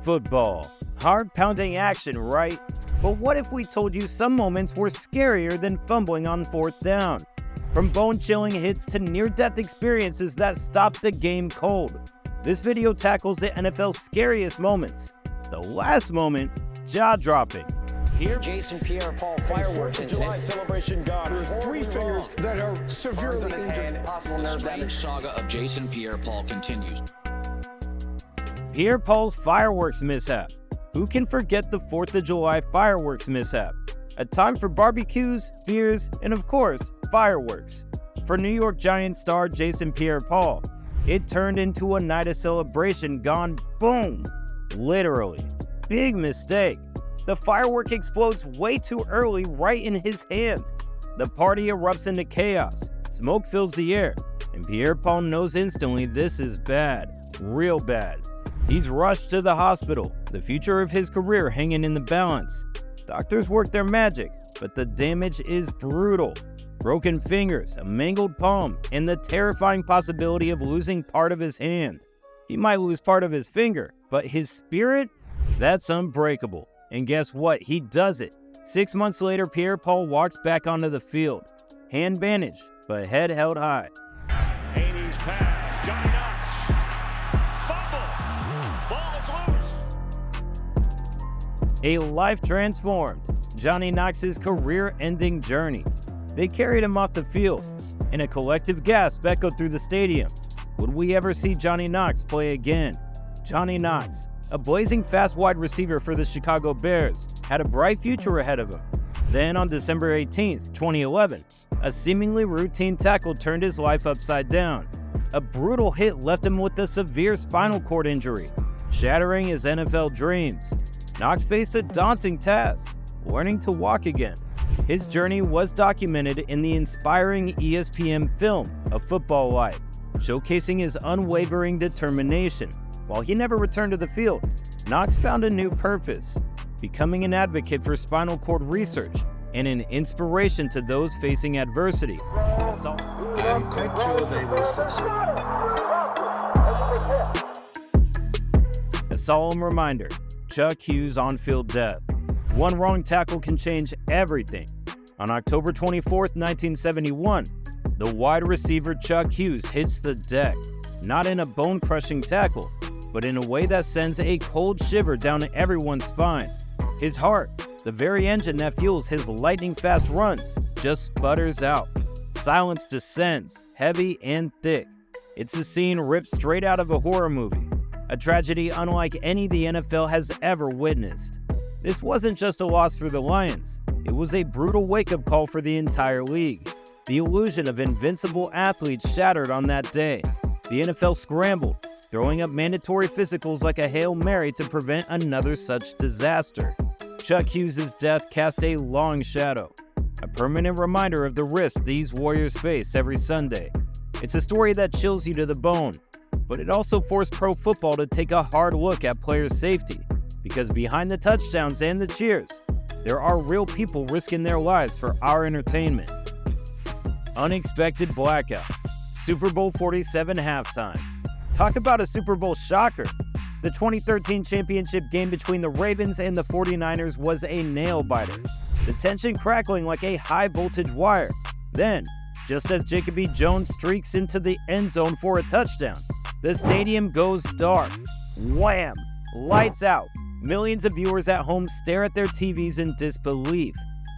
Football. Heart-pounding action, right? But what if we told you some moments were scarier than fumbling on fourth down? From bone-chilling hits to near-death experiences that stopped the game cold. This video tackles the NFL's scariest moments. The last moment, jaw-dropping. Here, Jason Pierre-Paul fireworks incident. Celebration gone. There are 3 fingers that are severely injured. Possible nerve damage. Saga of Jason Pierre-Paul continues. Pierre-Paul's fireworks mishap. Who can forget the 4th of July fireworks mishap? A time for barbecues, beers, and of course, fireworks. For New York Giants star Jason Pierre-Paul, it turned into a night of celebration gone boom. Literally. Big mistake. The firework explodes way too early right in his hand. The party erupts into chaos. Smoke fills the air, and Pierre-Paul knows instantly this is bad. Real bad. He's rushed to the hospital, the future of his career hanging in the balance. Doctors work their magic, but the damage is brutal. Broken fingers, a mangled palm, and the terrifying possibility of losing part of his hand. He might lose part of his finger, but his spirit? That's unbreakable. And guess what? He does it. 6 months later, Pierre-Paul walks back onto the field. Hand bandaged, but head held high. Haney's pass, Johnny Knox, fumble, ball is loose. A life transformed. Johnny Knox's career-ending journey. They carried him off the field, and a collective gasp echoed through the stadium. Would we ever see Johnny Knox play again? Johnny Knox, a blazing fast wide receiver for the Chicago Bears, had a bright future ahead of him. Then on December 18, 2011, a seemingly routine tackle turned his life upside down. A brutal hit left him with a severe spinal cord injury, shattering his NFL dreams. Knox faced a daunting task, learning to walk again. His journey was documented in the inspiring ESPN film, A Football Life, showcasing his unwavering determination. While he never returned to the field, Knox found a new purpose, becoming an advocate for spinal cord research and an inspiration to those facing adversity. I'm quite sure they will succeed. A solemn reminder, Chuck Hughes' on-field death. One wrong tackle can change everything. On October 24, 1971, the wide receiver Chuck Hughes hits the deck, not in a bone-crushing tackle, but in a way that sends a cold shiver down everyone's spine. His heart, the very engine that fuels his lightning-fast runs, just sputters out. Silence descends, heavy and thick. It's a scene ripped straight out of a horror movie, a tragedy unlike any the NFL has ever witnessed. This wasn't just a loss for the Lions, it was a brutal wake-up call for the entire league. The illusion of invincible athletes shattered on that day. The NFL scrambled, throwing up mandatory physicals like a Hail Mary to prevent another such disaster. Chuck Hughes' death cast a long shadow, a permanent reminder of the risks these Warriors face every Sunday. It's a story that chills you to the bone, but it also forced pro football to take a hard look at players' safety, because behind the touchdowns and the cheers, there are real people risking their lives for our entertainment. Unexpected blackout. Super Bowl 47 halftime. Talk about a Super Bowl shocker. The 2013 championship game between the Ravens and the 49ers was a nail-biter, the tension crackling like a high-voltage wire. Then, just as Jacoby Jones streaks into the end zone for a touchdown, the stadium goes dark. Wham! Lights out. Millions of viewers at home stare at their TVs in disbelief.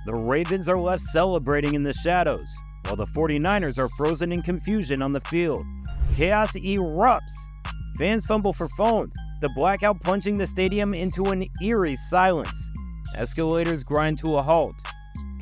The Ravens are left celebrating in the shadows, while the 49ers are frozen in confusion on the field. Chaos erupts. Fans fumble for phones, the blackout plunging the stadium into an eerie silence. Escalators grind to a halt.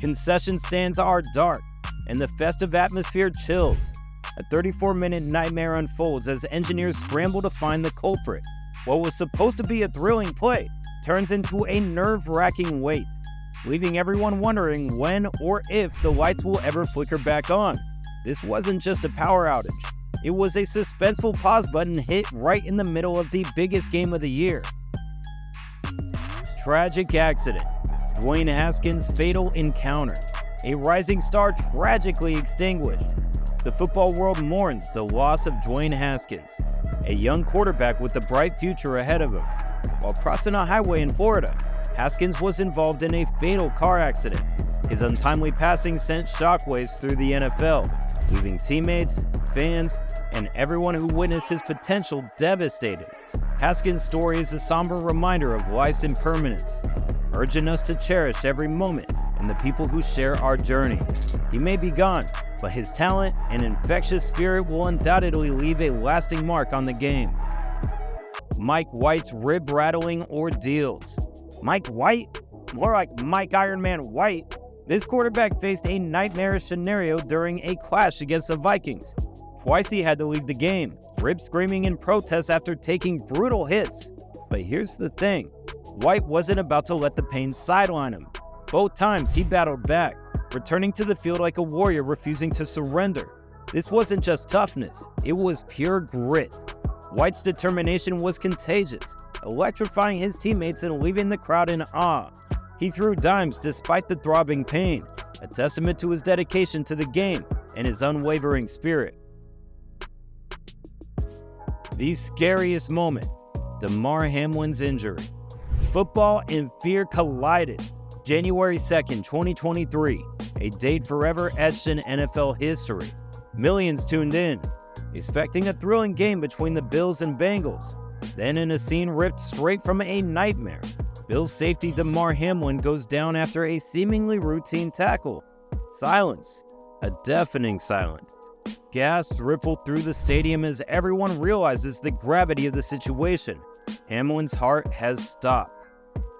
Concession stands are dark, and the festive atmosphere chills. A 34-minute nightmare unfolds as engineers scramble to find the culprit. What was supposed to be a thrilling play turns into a nerve-wracking wait, leaving everyone wondering when or if the lights will ever flicker back on. This wasn't just a power outage. It was a suspenseful pause button hit right in the middle of the biggest game of the year. Tragic accident. Dwayne Haskins' fatal encounter. A rising star tragically extinguished. The football world mourns the loss of Dwayne Haskins, a young quarterback with a bright future ahead of him. While crossing a highway in Florida, Haskins was involved in a fatal car accident. His untimely passing sent shockwaves through the NFL, leaving teammates, fans, and everyone who witnessed his potential devastated. Haskins' story is a somber reminder of life's impermanence, urging us to cherish every moment and the people who share our journey. He may be gone, but his talent and infectious spirit will undoubtedly leave a lasting mark on the game. Mike White's rib-rattling ordeals. Mike White? More like Mike Iron Man White. This quarterback faced a nightmarish scenario during a clash against the Vikings. Twice he had to leave the game, rib screaming in protest after taking brutal hits. But here's the thing, White wasn't about to let the pain sideline him. Both times he battled back, returning to the field like a warrior refusing to surrender. This wasn't just toughness, it was pure grit. White's determination was contagious, electrifying his teammates and leaving the crowd in awe. He threw dimes despite the throbbing pain, a testament to his dedication to the game and his unwavering spirit. The scariest moment, Damar Hamlin's injury. Football and fear collided. January 2nd, 2023, a date forever etched in NFL history. Millions tuned in, expecting a thrilling game between the Bills and Bengals. Then in a scene ripped straight from a nightmare, Bills safety Damar Hamlin goes down after a seemingly routine tackle. Silence, a deafening silence. Gasps rippled through the stadium as everyone realizes the gravity of the situation. Hamlin's heart has stopped.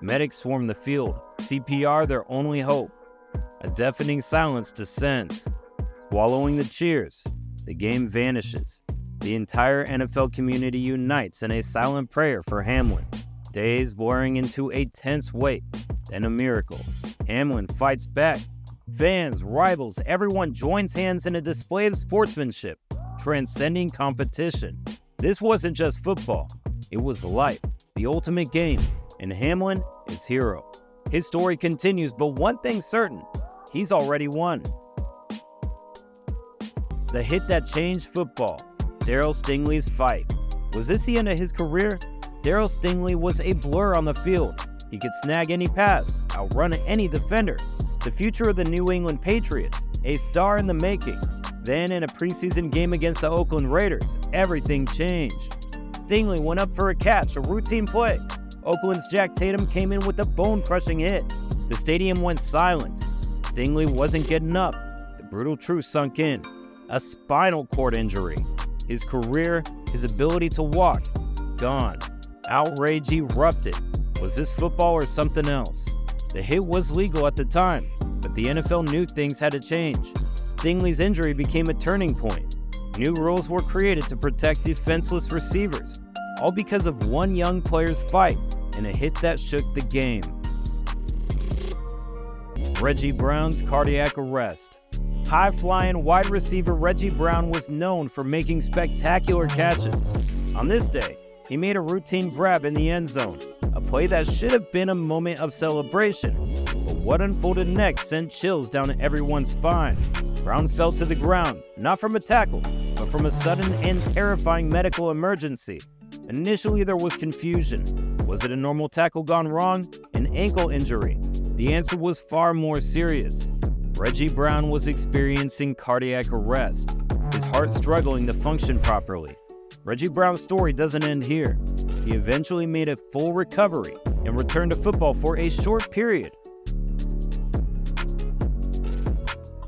Medics swarm the field, CPR their only hope. A deafening silence descends. Swallowing the cheers, the game vanishes. The entire NFL community unites in a silent prayer for Hamlin. Days blurring into a tense wait, then a miracle. Hamlin fights back. Fans, rivals, everyone joins hands in a display of sportsmanship, transcending competition. This wasn't just football, it was life, the ultimate game, and Hamlin is hero. His story continues, but one thing's certain, he's already won. The hit that changed football, Darryl Stingley's fight. Was this the end of his career? Darryl Stingley was a blur on the field. He could snag any pass, outrun any defender. The future of the New England Patriots, a star in the making. Then in a preseason game against the Oakland Raiders, everything changed. Stingley went up for a catch, a routine play. Oakland's Jack Tatum came in with a bone-crushing hit. The stadium went silent. Stingley wasn't getting up. The brutal truth sunk in. A spinal cord injury. His career, his ability to walk, gone. Outrage erupted. Was this football or something else? The hit was legal at the time, but the NFL knew things had to change. Stingley's injury became a turning point. New rules were created to protect defenseless receivers, all because of one young player's fight and a hit that shook the game. Reggie Brown's cardiac arrest. High-flying wide receiver Reggie Brown was known for making spectacular catches. On this day, he made a routine grab in the end zone, a play that should have been a moment of celebration. But what unfolded next sent chills down everyone's spine. Brown fell to the ground, not from a tackle, but from a sudden and terrifying medical emergency. Initially, there was confusion. Was it a normal tackle gone wrong? An ankle injury? The answer was far more serious. Reggie Brown was experiencing cardiac arrest, his heart struggling to function properly. Reggie Brown's story doesn't end here. He eventually made a full recovery and returned to football for a short period.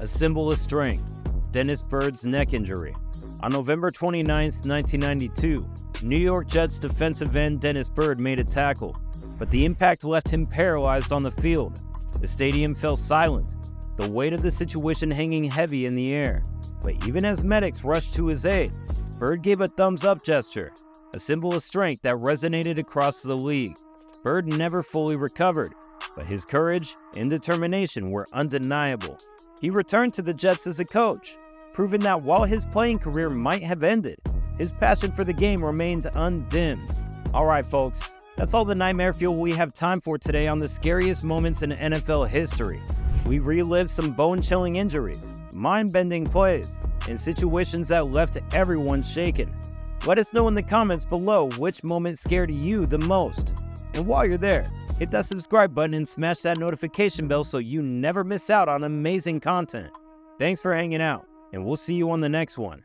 A symbol of strength, Dennis Byrd's neck injury. On November 29, 1992, New York Jets defensive end Dennis Byrd made a tackle, but the impact left him paralyzed on the field. The stadium fell silent, the weight of the situation hanging heavy in the air. But even as medics rushed to his aid, Byrd gave a thumbs-up gesture, a symbol of strength that resonated across the league. Byrd never fully recovered, but his courage and determination were undeniable. He returned to the Jets as a coach, proving that while his playing career might have ended, his passion for the game remained undimmed. All right, folks, that's all the nightmare fuel we have time for today on the scariest moments in NFL history. We relived some bone-chilling injuries, mind-bending plays, and situations that left everyone shaken. Let us know in the comments below which moment scared you the most. And while you're there, hit that subscribe button and smash that notification bell so you never miss out on amazing content. Thanks for hanging out, and we'll see you on the next one.